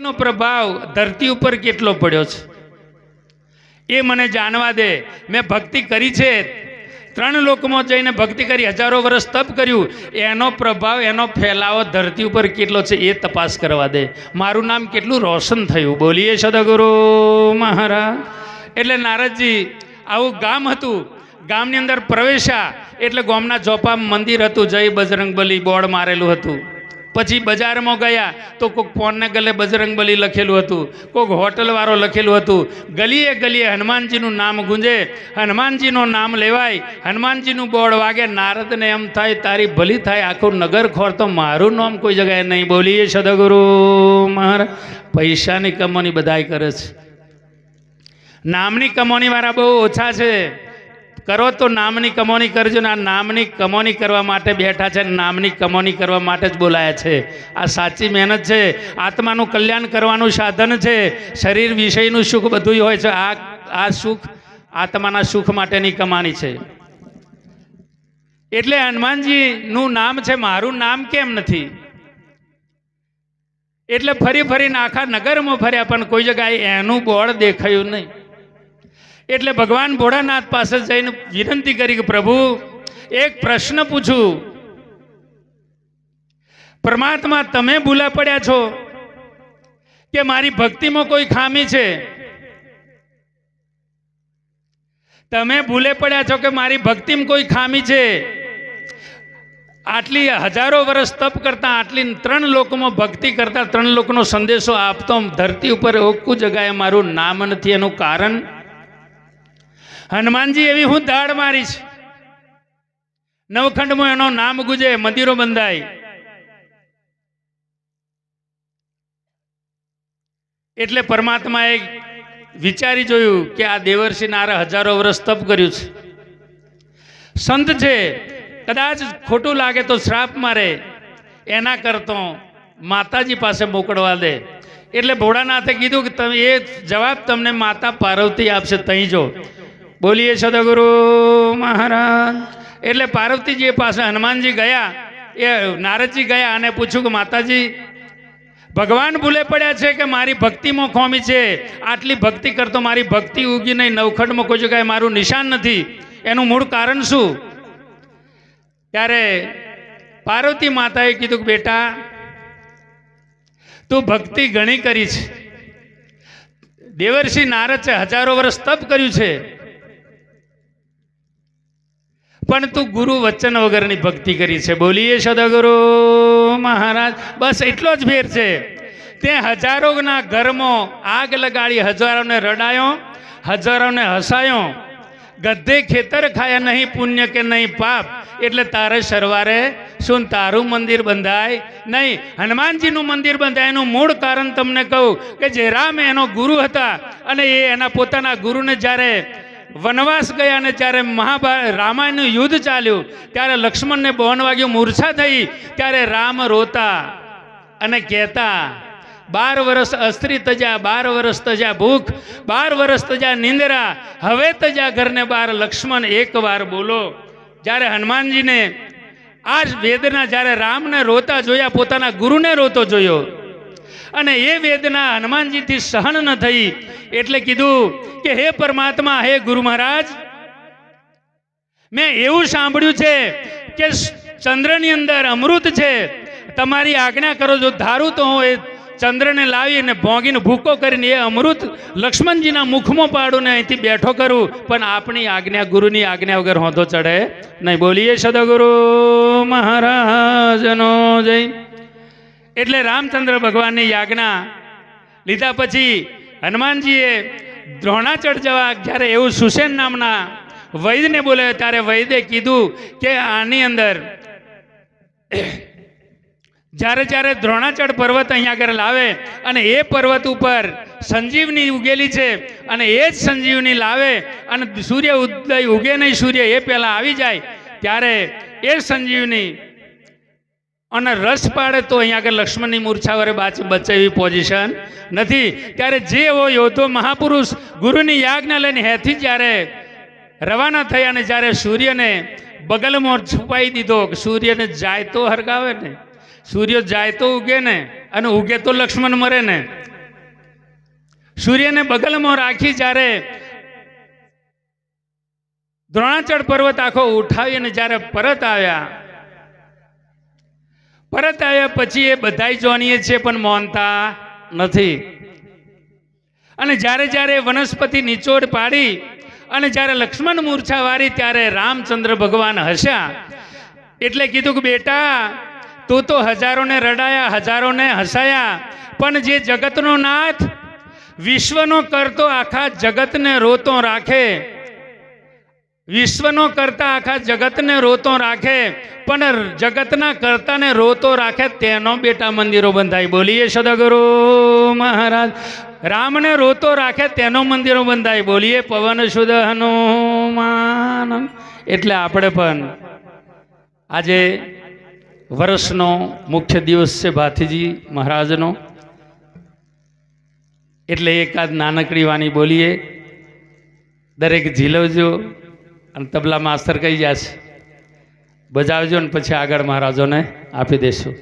ભક્તિનો પ્રભાવ ધરતી ઉપર કેટલો પડ્યો છે એ મને જાણવા દે. મેં ભક્તિ કરી છે, 3 લોકમાં જઈને ભક્તિ કરી, હજારો વર્ષ તપ કર્યું, એનો પ્રભાવ એનો ફેલાવો ધરતી ઉપર કેટલો છે એ તપાસ કરવા દે. મારું નામ કેટલું રોશન થયું. બોલીએ સદગુરુ મહારાજ. એટલે નારદજી આવું ગામ હતું, ગામની અંદર પ્રવેશ્યા એટલે ગામના ચોપામાં મંદિર હતું, જય બજરંગબલી બોર્ડ મારેલું હતું. પછી બજારમાં ગયા તો કોઈક પોનને ગલે બજરંગબલી લખેલું હતું, કોઈક હોટલવાળો લખેલું હતું. ગલીએ ગલીએ હનુમાનજીનું નામ ગુંજે, હનુમાનજીનું નામ લેવાય, હનુમાનજીનું બોર્ડ વાગે. નારદને એમ થાય તારી ભલી થાય, આખું નગર ખોર તો મારું નામ કોઈ જગ્યાએ નહીં. બોલીએ સદગુરુ મહારાજ. પૈસાની કમાણી બધાય કરે છે, નામની કમાણીવાળા બહુ ઓછા છે. કરો તો નામની કમાણી કરજો ને. આ નામની કમાણી કરવા માટે બેઠા છે, નામની કમાણી કરવા માટે જ બોલાયા છે. આ સાચી મહેનત છે, આત્માનું કલ્યાણ કરવાનું સાધન છે. શરીર વિષયનું સુખ બધું હોય છે, આ સુખ આત્માના સુખ માટેની કમાણી છે. એટલે હનુમાનજીનું નામ છે, મારું નામ કેમ નથી? એટલે ફરી ફરીને આખા નગરમાં ફર્યા પણ કોઈ જગ્યાએ એનું બોર્ડ દેખાયું નહીં. એટલે ભગવાન ભોળાનાથ પાસે જઈને વિનંતી કરી કે પ્રભુ એક પ્રશ્ન પૂછું. પરમાત્મા તમે ભૂલા પડ્યા છો કે મારી ભક્તિમાં કોઈ ખામી છે? તમે ભૂલે પડ્યા છો કે મારી ભક્તિમાં કોઈ ખામી છે? આટલી હજારો વર્ષ તપ કરતા, આટલી 3 લોકોમાં ભક્તિ કરતા, 3 લોકોનો સંદેશો આપતો ધરતી ઉપર કોઈ જગ્યાએ મારું નામ નથી. એનું કારણ હનુમાનજી એવી હું દાડ મારી છે, નવખંડમાં એનો નામ ગુજે, મંદિરો બંધાય. એટલે પરમાત્માએ વિચારી જોયું કે આ દેવર્ષિ નારે હજારો વર્ષ તપ કર્યું છે, સંત છે, કદાચ ખોટું લાગે તો શ્રાપ મારે, એના કરતો માતાજી પાસે મોકલવા દે. એટલે ભોળાનાથે કીધું કે તમે એ જવાબ તમને માતા પાર્વતી આપશે, તઈ જો. બોલીએ સદગુરુ મહારાજ. એટલે પાર્વતીજી પાસે હનુમાનજી ગયા, એ નારદજી ગયા અને પૂછ્યું કે માતાજી ભગવાન ભૂલે પડ્યા છે કે મારી ભક્તિમાં ખોમી છે, આટલી ભક્તિ કરતો મારી ભક્તિ ઉગી નહીં, નવખંડમાં કોઈ જગ્યાએ મારું નિશાન નથી, એનું મૂળ કારણ શું? ત્યારે પાર્વતી માતાએ કીધું કે બેટા તું ભક્તિ ઘણી કરી છે, દેવર્ષિ નારદ છે, હજારો વર્ષ તપ કર્યું છે, પણ તું ગુરુ વચન વગરની ભક્તિ કરી છે. બોલીએ સદગુરુ મહારાજ. બસ એટલો જ ફેર છે. તે હજારોના ઘરમાં આગ લગાડી, હજારોને રડાયો, હજારોને હસાયો, ગધે ખેતર ખાયા, નહીં પુણ્ય કે નહીં પાપ. એટલે તારે સરવારે શું તારું મંદિર બંધાય નહીં, હનુમાનજીનું મંદિર બંધાય. એનું મૂળ કારણ તમને કહું કે જે રામ એનો ગુરુ હતા અને એ એના પોતાના ગુરુને જ્યારે વનવાસ ગયા અને જ્યારે રામાયણનું યુદ્ધ ચાલ્યું ત્યારે લક્ષ્મણને બોન વાગ્યું, મૂર્છા થઈ. ત્યારે રામ રોતા અને કહેતા 12 વર્ષ અસ્ત્રી તજ્યા, 12 વર્ષ તજ્યા ભૂખ, 12 વર્ષ તજ્યા નિંદ્રા, હવે તજ્યા ઘરને બાર. લક્ષ્મણ એકવાર બોલો. જ્યારે હનુમાનજીને આ વેદના જ્યારે રામને રોતા જોયા, પોતાના ગુરુને રોતો જોયો અને એ વેદના હનુમાનજીથી સહન ન થઈ, એટલે કીધું કે હે પરમાત્મા, હે ગુરુ મહારાજ, મેં એવું સાંભળ્યું છે કે ચંદ્રની અંદર અમૃત છે, તમારી આજ્ઞા કરો. જો ધારું તો હું એ ચંદ્રને લાવીને ભોગીને ભૂકો કરીને એ અમૃત લક્ષ્મણજીના મુખમાં પાડું ને અહીંથી બેઠો કરું, પણ આપણી આજ્ઞા, ગુરુની આજ્ઞા વગર હોંધો ચડે નહીં. બોલીએ સદગુરુ મહારાજનો જય. એટલે રામચંદ્ર ભગવાનની આજ્ઞા લીધા પછી હનુમાનજીએ દ્રોણાચળ જવા જ્યારે એવું સુસેન નામના વૈદને બોલાવ્યો, ત્યારે વૈદે કીધું કે આની અંદર જ્યારે દ્રોણાચળ પર્વત અહીંયા આગળ લાવે અને એ પર્વત ઉપર સંજીવની ઉગેલી છે અને એ જ સંજીવની લાવે અને સૂર્ય ઉદય ઉગે નહીં, સૂર્ય એ પહેલાં આવી જાય, ત્યારે એ સંજીવની અને રસ પાડે તો અહીંયા આગળ લક્ષ્મણની મૂર્છા વડે બચે એવી પોઝિશન નથી. ત્યારે જે એવો યોધો મહાપુરુષ ગુરુની યાજ્ઞા લઈને હેથી જ્યારે રવાના થયા અને જ્યારે સૂર્યને બગલમાં છુપાઈ દીધો, સૂર્યને જાય તો હરગાવે ને, સૂર્ય જાય તો ઉગે ને, અને ઉગે તો લક્ષ્મણ મરે ને. સૂર્યને બગલમાં રાખી જ્યારે દ્રોણાચળ પર્વત આખો ઉઠાવીને જ્યારે પરત આવ્યા પછી એ બધાય જાણીએ છીએ પણ માનતા નથી. અને જ્યારે જ્યારે વનસ્પતિ નિચોડ પાડી અને જ્યારે લક્ષ્મણ મૂર્છા વારી ત્યારે રામચંદ્ર ભગવાન હસ્યા. એટલે કીધું કે બેટા તું તો હજારોને રડાયા, હજારોને હસાયા, પણ જે જગતનો નાથ, વિશ્વનો કરતો આખા જગતને રોતો રાખે, વિશ્વનો કરતા આખા જગતને રોતો રાખે, પણ જગતના કરતાને રોતો રાખે તેનો બેટા મંદિરો બંધાય. બોલીએ સદગુરુ મહારાજ. રામને રોતો રાખે તેનો મંદિરો બંધાય. બોલીએ પવન સુદ હનુમાન. એટલે આપણે પણ આજે વર્ષનો મુખ્ય દિવસ છે ભાથીજી મહારાજનો. એટલે એકાદ નાનકડી વાણી બોલીએ, દરેક ઝીલવજો. અને તબલા માસ્તર કહી જશે બજાવજો ને પછી આગળ મહારાજોને આપી દેશું.